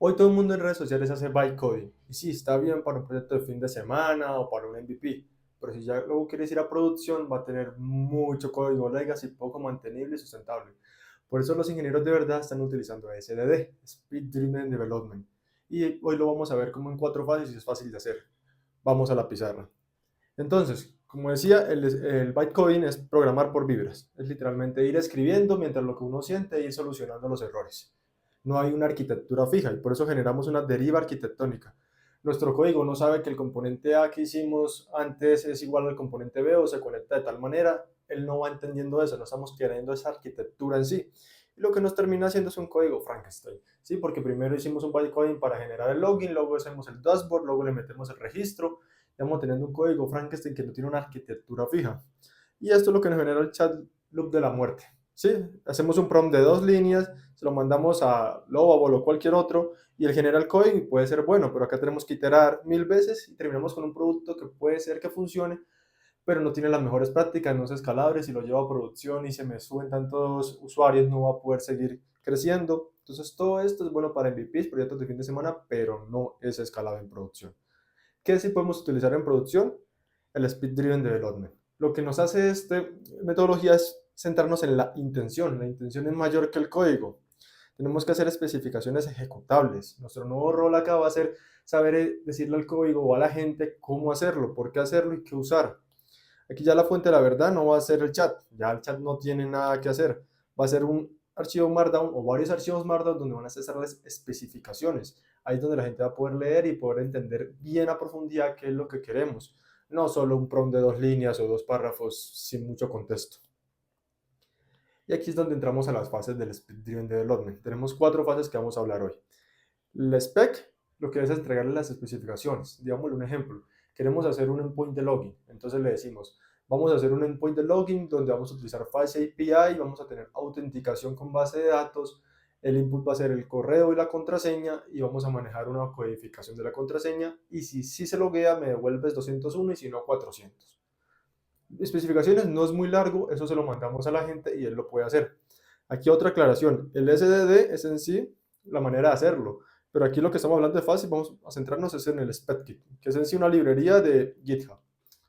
Hoy todo el mundo en redes sociales hace byte coding. Y sí, está bien para un proyecto de fin de semana o para un MVP. Pero si ya luego quieres ir a producción, va a tener mucho código legacy, poco mantenible y sustentable. Por eso los ingenieros de verdad están utilizando SDD, Speed Driven Development. Y hoy lo vamos a ver como en 4 fases y es fácil de hacer. Vamos a la pizarra. Entonces, como decía, el bytecoding es programar por vibras. Es literalmente ir escribiendo mientras lo que uno siente e ir solucionando los errores. No hay una arquitectura fija y por eso generamos una deriva arquitectónica. Nuestro código no sabe que el componente A que hicimos antes es igual al componente B o se conecta de tal manera. Él no va entendiendo eso, no estamos creando esa arquitectura en sí. Y lo que nos termina haciendo es un código Frankenstein, ¿sí? Porque primero hicimos un bytecoding para generar el login, luego hacemos el dashboard, luego le metemos el registro, estamos teniendo un código Frankenstein que no tiene una arquitectura fija. Y esto es lo que nos genera el chat loop de la muerte. ¿Sí? Hacemos un prompt de 2 líneas, se lo mandamos a Lovable o cualquier otro y él genera el código y puede ser bueno, pero acá tenemos que iterar 1000 veces y terminamos con un producto que puede ser que funcione, pero no tiene las mejores prácticas, no es escalable, si lo llevo a producción y se me suben tantos usuarios no va a poder seguir creciendo. Entonces todo esto es bueno para MVPs, proyectos de fin de semana, pero no es escalable en producción. ¿Qué sí podemos utilizar en producción? El Speed Driven Development. Lo que nos hace esta metodología es centrarnos en la intención. La intención es mayor que el código. Tenemos que hacer especificaciones ejecutables. Nuestro nuevo rol acá va a ser saber decirle al código o a la gente cómo hacerlo, por qué hacerlo y qué usar. Aquí ya la fuente de la verdad no va a ser el chat, ya el chat no tiene nada que hacer, va a ser un archivo Markdown o varios archivos Markdown donde van a estar las especificaciones. Ahí es donde la gente va a poder leer y poder entender bien a profundidad qué es lo que queremos, no solo un prompt de 2 líneas o 2 párrafos sin mucho contexto. Y aquí es donde entramos a las fases del Speed Driven Development. Tenemos 4 fases que vamos a hablar hoy. La spec, lo que es entregarle las especificaciones. Digámosle un ejemplo. Queremos hacer un endpoint de login. Entonces le decimos, vamos a hacer un endpoint de login donde vamos a utilizar Fast API, vamos a tener autenticación con base de datos, el input va a ser el correo y la contraseña y vamos a manejar una codificación de la contraseña y si se loguea me devuelves 201 y si no 400. Especificaciones no es muy largo, eso se lo mandamos a la gente y él lo puede hacer. Aquí otra aclaración, el SDD es en sí la manera de hacerlo, pero aquí lo que estamos hablando de fácil, vamos a centrarnos es en el SpecKit, que es en sí una librería de GitHub,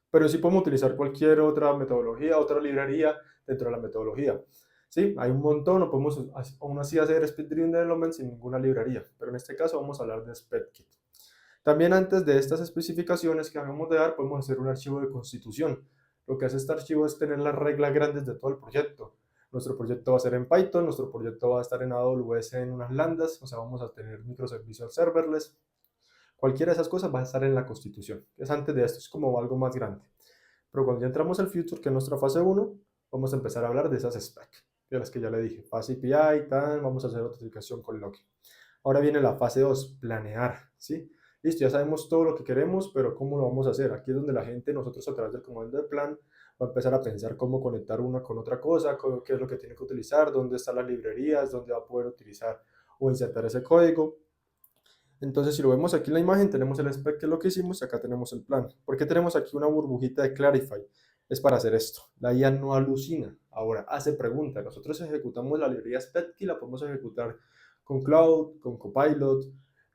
pero sí podemos utilizar cualquier otra metodología, otra librería dentro de la metodología. Sí, hay un montón, o podemos aún así hacer Speed Driven Development sin ninguna librería, pero en este caso vamos a hablar de SpecKit. También antes de estas especificaciones que acabamos de dar, podemos hacer un archivo de constitución. Lo que hace este archivo es tener las reglas grandes de todo el proyecto. Nuestro proyecto va a ser en Python, nuestro proyecto va a estar en AWS en unas lambdas, o sea, vamos a tener microservicios serverless. Cualquiera de esas cosas va a estar en la constitución. Es antes de esto, es como algo más grande. Pero cuando ya entramos al future, que es nuestra fase uno, vamos a empezar a hablar de esas specs, de las que ya le dije. Fase API, tal, vamos a hacer autenticación con login. Ahora viene la fase 2, planear, ¿sí? Listo, ya sabemos todo lo que queremos, pero ¿cómo lo vamos a hacer? Aquí es donde la gente, nosotros a través del comando de plan, va a empezar a pensar cómo conectar una con otra cosa, qué es lo que tiene que utilizar, dónde están las librerías, dónde va a poder utilizar o insertar ese código. Entonces, si lo vemos aquí en la imagen, tenemos el spec que es lo que hicimos y acá tenemos el plan. ¿Por qué tenemos aquí una burbujita de Clarify? Es para hacer esto. La IA no alucina. Ahora, hace preguntas. Nosotros ejecutamos la librería spec y la podemos ejecutar con Cloud, con Copilot,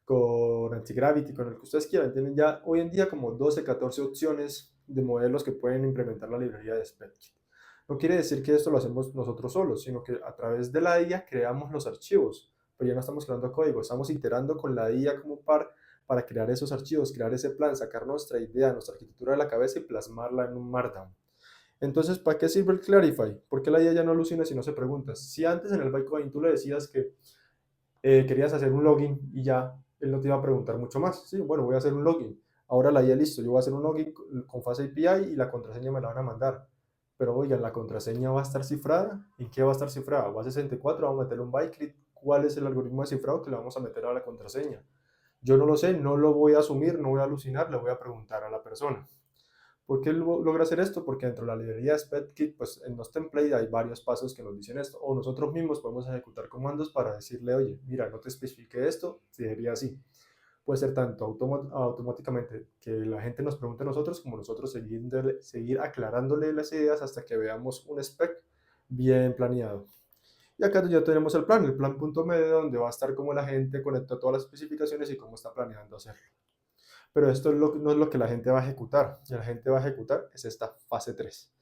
con Antigravity, con el que ustedes quieran. Tienen ya hoy en día como 12, 14 opciones de modelos que pueden implementar la librería de spec. No quiere decir que esto lo hacemos nosotros solos, sino que a través de la IA creamos los archivos, pero ya no estamos creando código, estamos iterando con la IA como par para crear esos archivos, crear ese plan, sacar nuestra idea, nuestra arquitectura de la cabeza y plasmarla en un Markdown. Entonces, ¿para qué sirve el Clarify? ¿Por qué la IA ya no alucina si no se pregunta? Si antes en el bytecoding tú le decías que querías hacer un login y ya él no te iba a preguntar mucho más. Sí, bueno, voy a hacer un login. Ahora la IA, listo, yo voy a hacer un login con Fast API y la contraseña me la van a mandar. Pero oigan, ¿la contraseña va a estar cifrada? ¿En qué va a estar cifrada? ¿Va a 64? ¿Vamos a meterle un bytecode? ¿Cuál es el algoritmo de cifrado que le vamos a meter a la contraseña? Yo no lo sé, no lo voy a asumir, no voy a alucinar, le voy a preguntar a la persona. ¿Por qué logra hacer esto? Porque dentro de la librería SpecKit, pues en los templates hay varios pasos que nos dicen esto. O nosotros mismos podemos ejecutar comandos para decirle, oye, mira, no te especifique esto, sería así. Puede ser tanto automáticamente que la gente nos pregunte a nosotros, como nosotros seguir aclarándole las ideas hasta que veamos un spec bien planeado. Y acá ya tenemos el plan punto medio, donde va a estar cómo la gente conecta todas las especificaciones y cómo está planeando hacerlo. Pero esto no es lo que la gente va a ejecutar. Y la gente va a ejecutar es esta fase 3.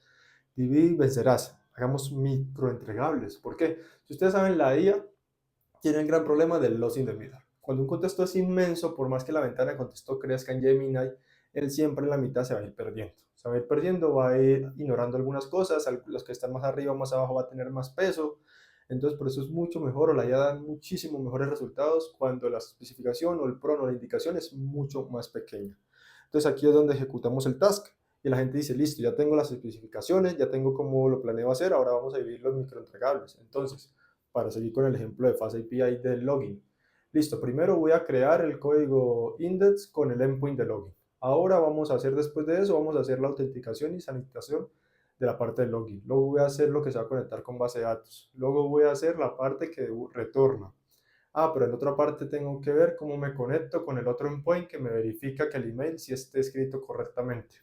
Divide y vencerás. Hagamos microentregables. ¿Por qué? Si ustedes saben, la IA tiene el gran problema del loss in the middle. Cuando un contexto es inmenso, por más que la ventana de contexto crezca en Gemini, él siempre en la mitad se va a ir perdiendo. Se va a ir perdiendo, va a ir ignorando algunas cosas, los que están más arriba o más abajo va a tener más peso. Entonces, por eso es mucho mejor, o la IA da muchísimo mejores resultados cuando la especificación o el PRON o la indicación es mucho más pequeña. Entonces, aquí es donde ejecutamos el task y la gente dice, listo, ya tengo las especificaciones, ya tengo cómo lo planeo hacer, ahora vamos a dividir los microentregables. Entonces, para seguir con el ejemplo de Fast API del login. Listo, primero voy a crear el código index con el endpoint de login. Ahora vamos a hacer después de eso, vamos a hacer la autenticación y sanitización de la parte del login. Luego voy a hacer lo que se va a conectar con base de datos. Luego voy a hacer la parte que retorna. Pero en otra parte tengo que ver cómo me conecto con el otro endpoint que me verifica que el email sí esté escrito correctamente.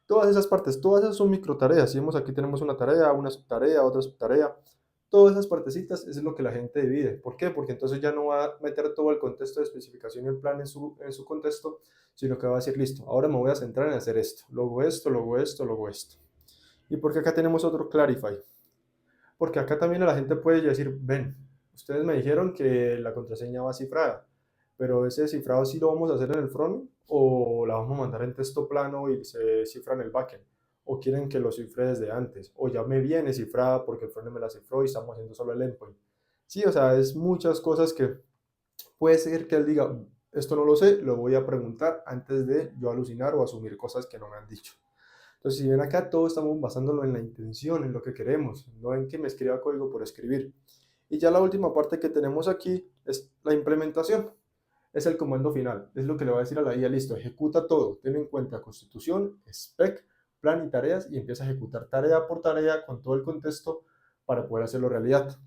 Todas esas partes, todas esas son micro tareas. Si vemos aquí tenemos una tarea, una subtarea, otra subtarea. Todas esas partecitas es lo que la gente divide. ¿Por qué? Porque entonces ya no va a meter todo el contexto de especificación y el plan en su contexto, sino que va a decir, listo, ahora me voy a centrar en hacer esto, luego esto, luego esto, luego esto. ¿Y por qué acá tenemos otro Clarify? Porque acá también la gente puede decir, ven, ustedes me dijeron que la contraseña va cifrada, pero ese cifrado sí lo vamos a hacer en el front o la vamos a mandar en texto plano y se cifra en el backend, o quieren que lo cifre desde antes, o ya me viene cifrada porque el front me la cifró y estamos haciendo solo el endpoint. Sí, o sea, es muchas cosas que puede ser que él diga, esto no lo sé, lo voy a preguntar antes de yo alucinar o asumir cosas que no me han dicho. Entonces, si ven acá, todo estamos basándolo en la intención, en lo que queremos, no en que me escriba código por escribir. Y ya la última parte que tenemos aquí es la implementación. Es el comando final, es lo que le va a decir a la IA, listo, ejecuta todo, ten en cuenta constitución, spec, plan y tareas y empieza a ejecutar tarea por tarea con todo el contexto para poder hacerlo realidad.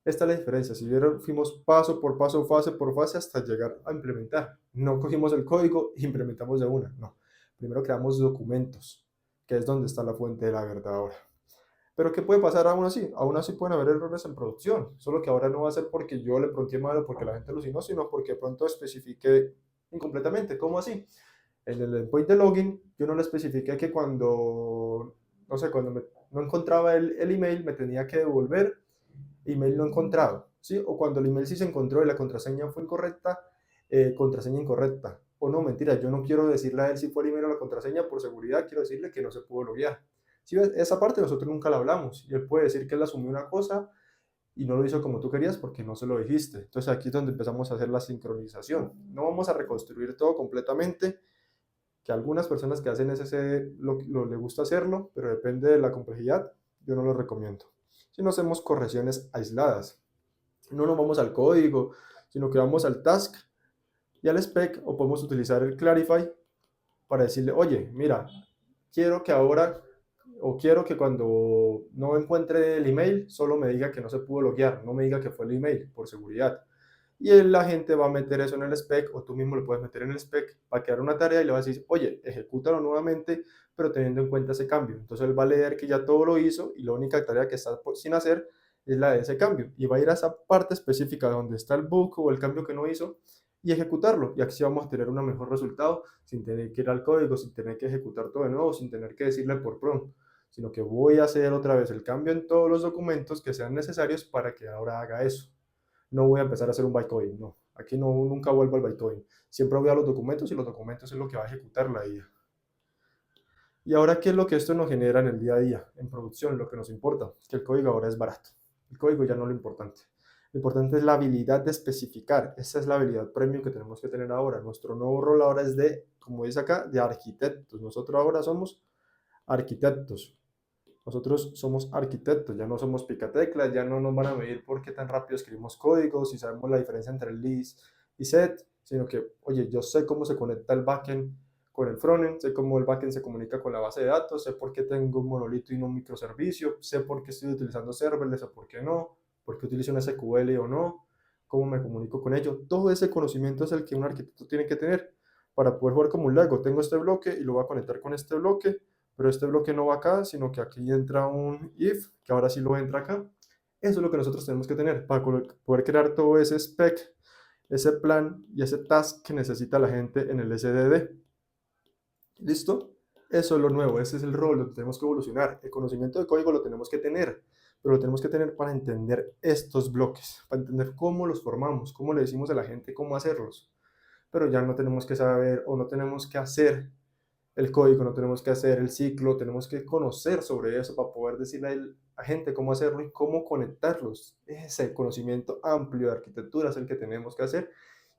Esta es la diferencia, si vieron, fuimos paso por paso, fase por fase hasta llegar a implementar. No cogimos el código e implementamos de una, no. Primero creamos documentos, que es donde está la fuente de la verdad ahora. Pero ¿qué puede pasar aún así? Aún así pueden haber errores en producción, solo que ahora no va a ser porque yo le pregunté mal o porque la gente alucinó, sino porque de pronto especifique incompletamente. ¿Cómo así? En el endpoint de login yo no le especifiqué que cuando, no sé, cuando no encontraba el email me tenía que devolver email no encontrado, ¿sí? O cuando el email sí se encontró y la contraseña fue incorrecta, contraseña incorrecta. O no, mentira, yo no quiero decirle a él si fue el email o la contraseña por seguridad, quiero decirle que no se pudo loguear. ¿Sí ves? Esa parte nosotros nunca la hablamos y él puede decir que él asumió una cosa y no lo hizo como tú querías porque no se lo dijiste. Entonces aquí es donde empezamos a hacer la sincronización. No vamos a reconstruir todo completamente, que algunas personas que hacen ese le gusta hacerlo, pero depende de la complejidad, yo no lo recomiendo. Si no hacemos correcciones aisladas, no nos vamos al código, sino que vamos al task y al spec, o podemos utilizar el Clarify para decirle, oye, mira, quiero que ahora, o quiero que cuando no encuentre el email, solo me diga que no se pudo loguear, no me diga que fue el email, por seguridad. Y la gente va a meter eso en el spec, o tú mismo lo puedes meter en el spec, va a quedar una tarea y le va a decir, oye, ejecútalo nuevamente, pero teniendo en cuenta ese cambio. Entonces él va a leer que ya todo lo hizo y la única tarea que está sin hacer es la de ese cambio. Y va a ir a esa parte específica donde está el bug o el cambio que no hizo y ejecutarlo. Y así vamos a tener un mejor resultado sin tener que ir al código, sin tener que ejecutar todo de nuevo, sin tener que decirle por prompt, sino que voy a hacer otra vez el cambio en todos los documentos que sean necesarios para que ahora haga eso. No voy a empezar a hacer un bytecoding, no. Aquí no, nunca vuelvo al bytecoding. Siempre voy a los documentos y los documentos es lo que va a ejecutar la IA. Y ahora, ¿qué es lo que esto nos genera en el día a día, en producción? Lo que nos importa, que el código ahora es barato. El código ya no es lo importante. Lo importante es la habilidad de especificar. Esa es la habilidad premium que tenemos que tener ahora. Nuestro nuevo rol ahora es de, como dice acá, de arquitectos. Nosotros ahora somos arquitectos. Nosotros somos arquitectos, ya no somos picateclas, ya no nos van a medir por qué tan rápido escribimos códigos, si sabemos la diferencia entre list y set, sino que, oye, yo sé cómo se conecta el backend con el frontend, sé cómo el backend se comunica con la base de datos, sé por qué tengo un monolito y no un microservicio, sé por qué estoy utilizando serverless o por qué no, por qué utilizo un SQL o no, cómo me comunico con ello. Todo ese conocimiento es el que un arquitecto tiene que tener para poder jugar como un Lego. Tengo este bloque y lo voy a conectar con este bloque, pero este bloque no va acá, sino que aquí entra un if, que ahora sí lo entra acá, Eso es lo que nosotros tenemos que tener para poder crear todo ese spec, ese plan y ese task que necesita la gente en el SDD. ¿Listo? Eso es lo nuevo, ese es el rol, lo que tenemos que evolucionar. El conocimiento de código lo tenemos que tener, pero lo tenemos que tener para entender estos bloques, para entender cómo los formamos, cómo le decimos a la gente cómo hacerlos. Pero ya no tenemos que saber o no tenemos que hacer el código, no tenemos que hacer el ciclo, tenemos que conocer sobre eso para poder decirle a la gente cómo hacerlo y cómo conectarlos. Ese conocimiento amplio de arquitectura es el que tenemos que hacer,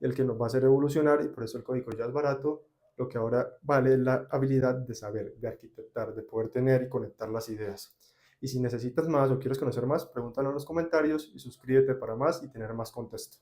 el que nos va a hacer evolucionar, y por eso el código ya es barato. Lo que ahora vale es la habilidad de saber, de arquitectar, de poder tener y conectar las ideas. Y si necesitas más o quieres conocer más, pregúntalo en los comentarios y suscríbete para más y tener más contexto.